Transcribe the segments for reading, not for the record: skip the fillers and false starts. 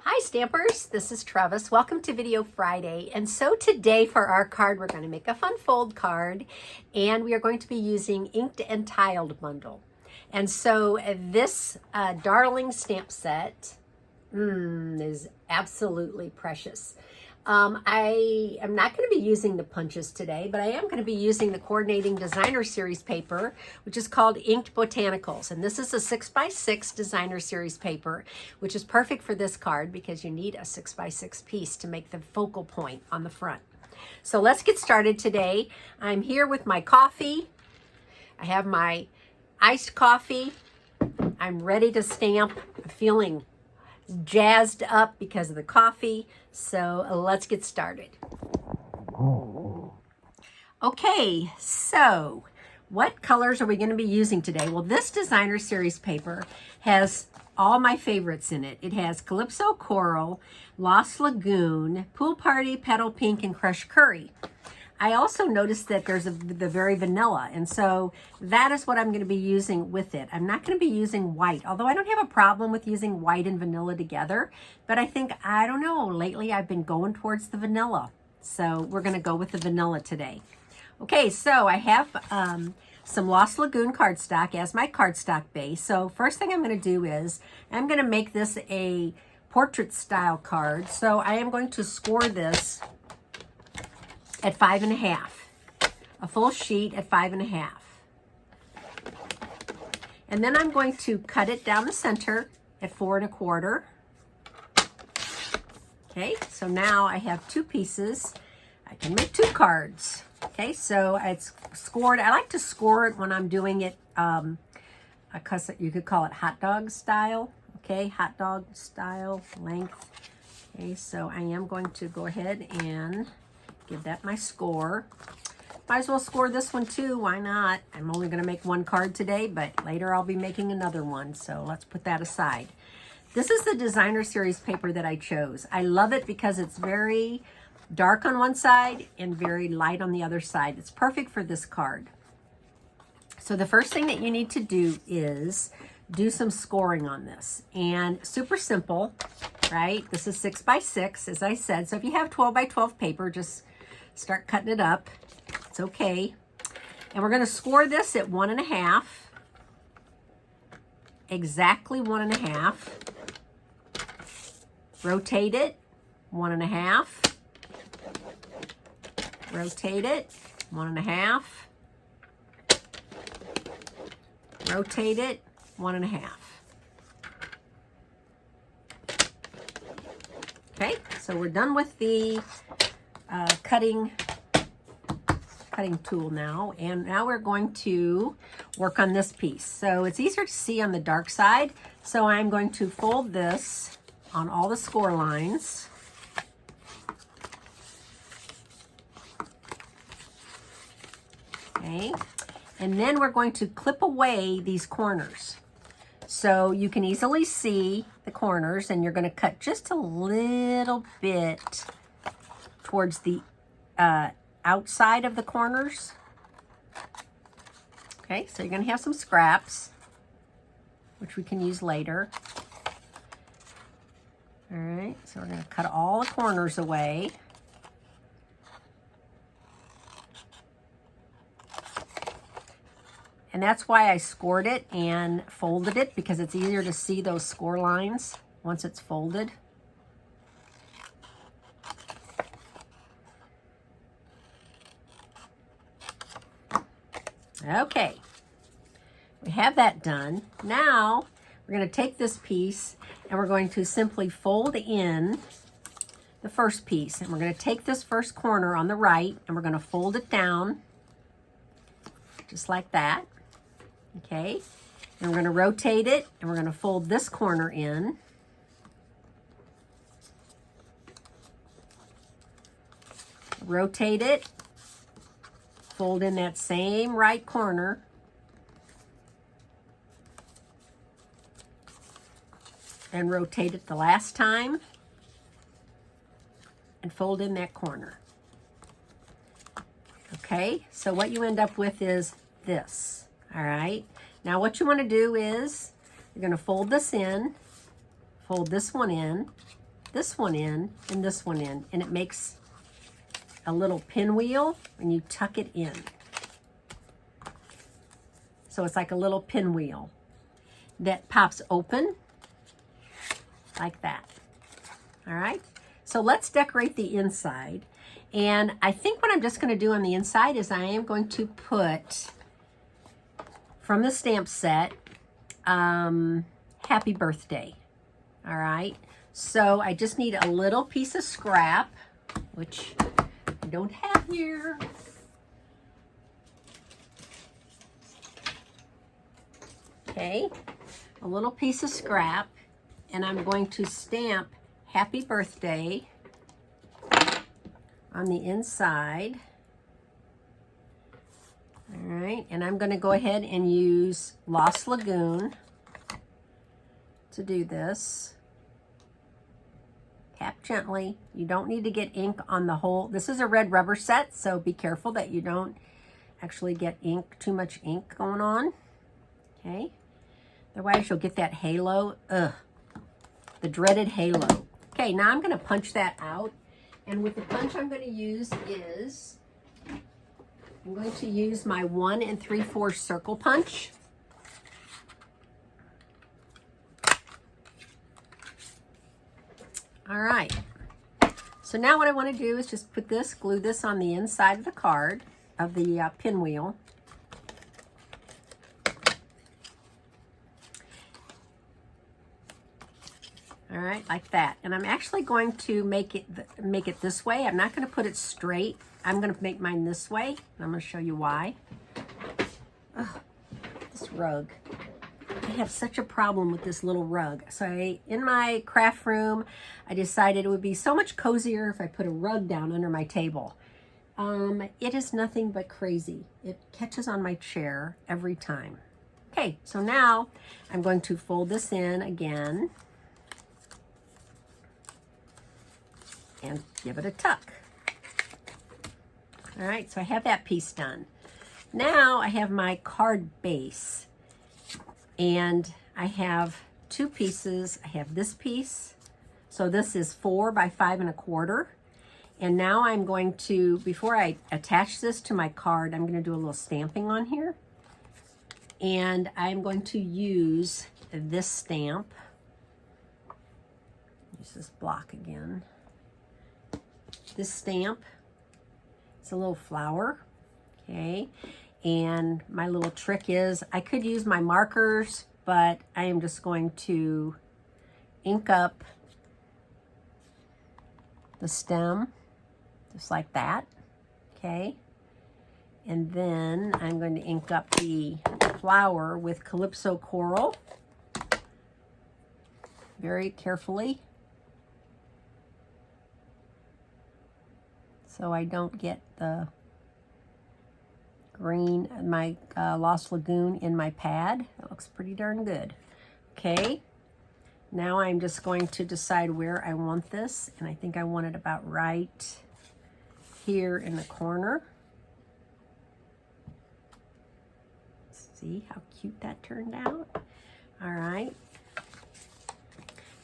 Hi Stampers, this is Trevis. Welcome to Video Friday. And so today for our card, we're going to make a fun fold card and we are going to be using Inked and Tiled bundle. And so this darling stamp set is absolutely precious. I am not going to be using the punches today, but I am going to be using the Coordinating Designer Series paper, which is called Inked Botanicals. And this is a 6x6 Designer Series paper, which is perfect for this card because you need a 6x6 piece to make the focal point on the front. So let's get started today. I'm here with my coffee. I have my iced coffee. I'm ready to stamp. I'm feeling jazzed up because of the coffee. So let's get started. Okay, so what colors are we going to be using today? Well, this Designer Series paper has all my favorites in it. It has Calypso Coral, Lost Lagoon, Pool Party, Petal Pink, and Crushed Curry. I also noticed that there's the very vanilla, and so that is what I'm going to be using with it. I'm not going to be using white, although I don't have a problem with using white and vanilla together, but I think, I don't know, lately I've been going towards the vanilla. So we're going to go with the vanilla today. Okay, so I have some Lost Lagoon cardstock as my cardstock base. So first thing I'm going to do is I'm going to make this a portrait style card. So I am going to score this at 5.5, a full sheet at 5.5. And then I'm going to cut it down the center at 4.25. Okay, so now I have two pieces. I can make two cards. Okay, so it's scored. I like to score it when I'm doing it, you could call it hot dog style. Okay, hot dog style length. Okay, so I am going to go ahead and give that my score. Might as well score this one too. Why not? I'm only going to make one card today, but later I'll be making another one. So let's put that aside. This is the Designer Series paper that I chose. I love it because it's very dark on one side and very light on the other side. It's perfect for this card. So the first thing that you need to do is do some scoring on this. And super simple, right? This is 6x6, as I said. So if you have 12x12 paper, just start cutting it up. It's okay. And we're going to score this at 1.5. Exactly 1.5. Rotate it, 1.5. Rotate it, 1.5. Rotate it, 1.5. Okay, so we're done with the cutting tool now, and now we're going to work on this piece. So it's easier to see on the dark side, so I'm going to fold this on all the score lines. Okay, and then we're going to clip away these corners. So you can easily see the corners, and you're going to cut just a little bit towards the outside of the corners. Okay, so you're going to have some scraps, which we can use later. All right, so we're going to cut all the corners away. And that's why I scored it and folded it, because it's easier to see those score lines once it's folded. Okay, we have that done. Now we're going to take this piece and we're going to simply fold in the first piece. And we're going to take this first corner on the right and we're going to fold it down just like that. Okay, and we're going to rotate it and we're going to fold this corner in. Rotate it, fold in that same right corner. And rotate it the last time and fold in that corner. Okay, so what you end up with is this. All right, now what you want to do is you're going to fold this in, fold this one in, this one in and this one in, and it makes a little pinwheel, and you tuck it in. So it's like a little pinwheel that pops open like that. All right, so let's decorate the inside. And I think what I'm just going to do on the inside is I am going to put, from the stamp set, happy birthday. All right, so I just need a little piece of scrap, which I don't have here. Okay, a little piece of scrap, and I'm going to stamp happy birthday on the inside. All right, and I'm going to go ahead and use Lost Lagoon to do this. Tap gently. You don't need to get ink on the whole. This is a red rubber set, so be careful that you don't actually get ink, too much ink going on. Okay. Otherwise, you'll get that halo. Ugh. The dreaded halo. Okay, now I'm going to punch that out. And with the punch I'm going to use is, I'm going to use my 1 3/4 circle punch. All right. So now what I want to do is just put this, glue this on the inside of the card, of the pinwheel. All right, like that. And I'm actually going to make it this way. I'm not going to put it straight. I'm going to make mine this way. And I'm going to show you why. Ugh, this rug. I have such a problem with this little rug. So in my craft room, I decided it would be so much cozier if I put a rug down under my table. It is nothing but crazy. It catches on my chair every time. Okay, so now I'm going to fold this in again and give it a tuck. All right, so I have that piece done. Now I have my card base, and I have 2 pieces. I have this piece, so this is 4 by 5 1/4. And now I'm going to, before I attach this to my card, I'm going to do a little stamping on here. And I'm going to use this stamp. Use this block again. This stamp, it's a little flower, okay? And my little trick is, I could use my markers, but I am just going to ink up the stem, just like that, okay? And then I'm going to ink up the flower with Calypso Coral, very carefully, so I don't get the green, my Lost Lagoon in my pad. That looks pretty darn good. Okay, now I'm just going to decide where I want this, and I think I want it about right here in the corner. See how cute that turned out? All right.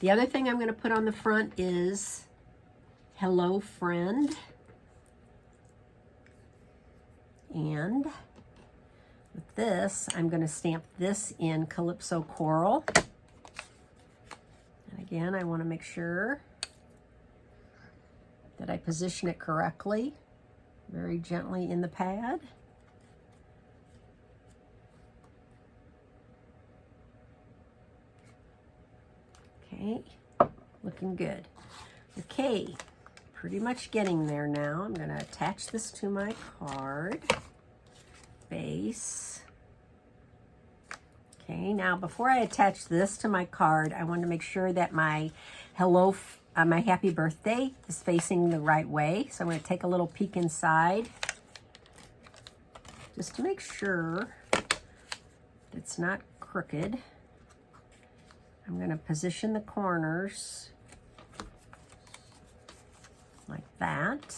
The other thing I'm going to put on the front is Hello Friend. And with this, I'm going to stamp this in Calypso Coral. And again, I want to make sure that I position it correctly, very gently in the pad. Okay, looking good. Okay, pretty much getting there now. I'm going to attach this to my card base. Okay, now before I attach this to my card, I want to make sure that my my happy birthday is facing the right way. So I'm going to take a little peek inside just to make sure it's not crooked. I'm going to position the corners like that.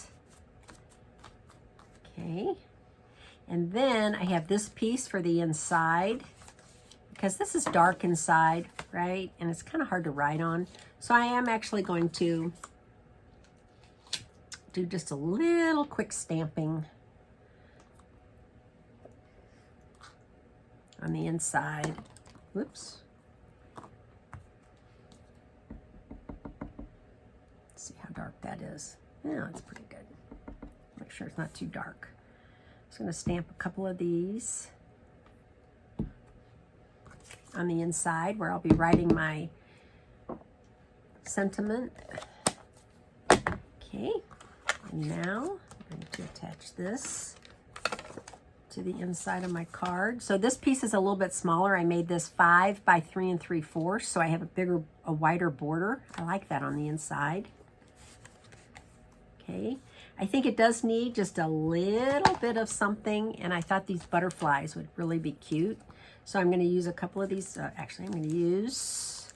Okay. And then I have this piece for the inside. because this is dark inside, right? And it's kind of hard to write on. So I am actually going to do just a little quick stamping on the inside. Whoops. Let's see how dark that is. Yeah, that's pretty good. Make sure it's not too dark. Just going to stamp a couple of these on the inside where I'll be writing my sentiment. Okay, and now I'm going to attach this to the inside of my card. So this piece is a little bit smaller. I made this 5 by 3 3/4, so I have a wider border. I like that on the inside. Okay, I think it does need just a little bit of something, and I thought these butterflies would really be cute. So I'm going to use a couple of these. Actually, I'm going to use,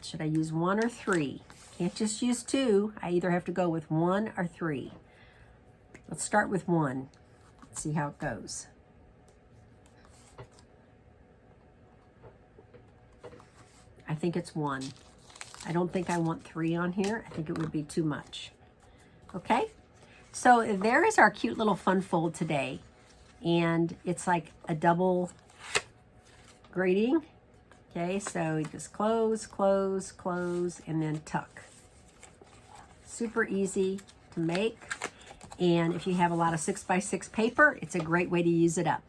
should I use 1 or 3? Can't just use 2. I either have to go with 1 or 3. Let's start with 1. Let's see how it goes. I think it's 1. I don't think I want 3 on here. I think it would be too much. Okay, so there is our cute little fun fold today. And it's like a double grading. Okay, so you just close, close, close, and then tuck. Super easy to make. And if you have a lot of 6x6 paper, it's a great way to use it up.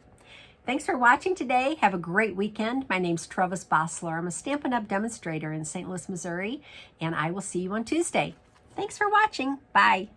Thanks for watching today. Have a great weekend. My name's Trevis Bossler. I'm a Stampin' Up! Demonstrator in St. Louis, Missouri, and I will see you on Tuesday. Thanks for watching. Bye.